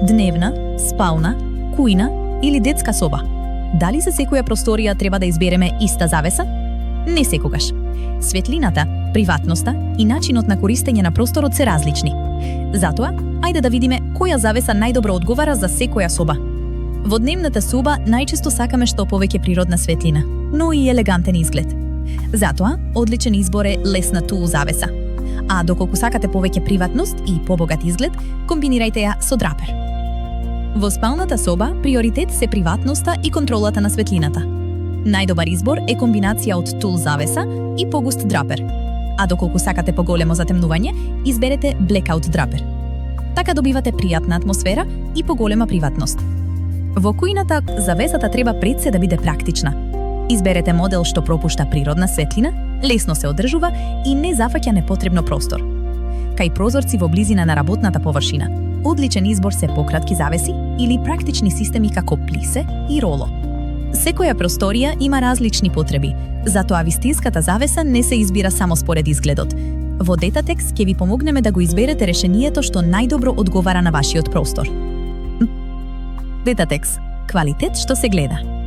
дневна, спална, кујна или детска соба. Дали за секоја просторија треба да избереме иста завеса? Не секогаш. Светлината, приватноста и начинот на користење на просторот се различни. Затоа, ајде да видиме која завеса најдобро одговара за секоја соба. Во дневната соба најчесто сакаме што повеќе природна светлина, но и елегантен изглед. Затоа, одличен избор е лесна тул завеса. А доколку сакате повеќе приватност и побогат изглед, комбинирајте ја со драпер. Во спалната соба приоритет се приватноста и контролата на светлината. Најдобар избор е комбинација од тул завеса и погуст драпер. А доколку сакате поголемо затемнување, изберете blackout драпер. Така добивате пријатна атмосфера и поголема приватност. Во кујната завесата треба пред се да биде практична. Изберете модел што пропушта природна светлина, лесно се одржува и не зафаќа непотребно простор. Кај прозорци во близина на работната површина, одличен избор се пократки завеси или практични системи како плисе и роло. Секоја просторија има различни потреби, затоа вистинската завеса не се избира само според изгледот. Во Detatex ќе ви помогнеме да го изберете решението што најдобро одговара на вашиот простор. Detatex. Квалитет што се гледа.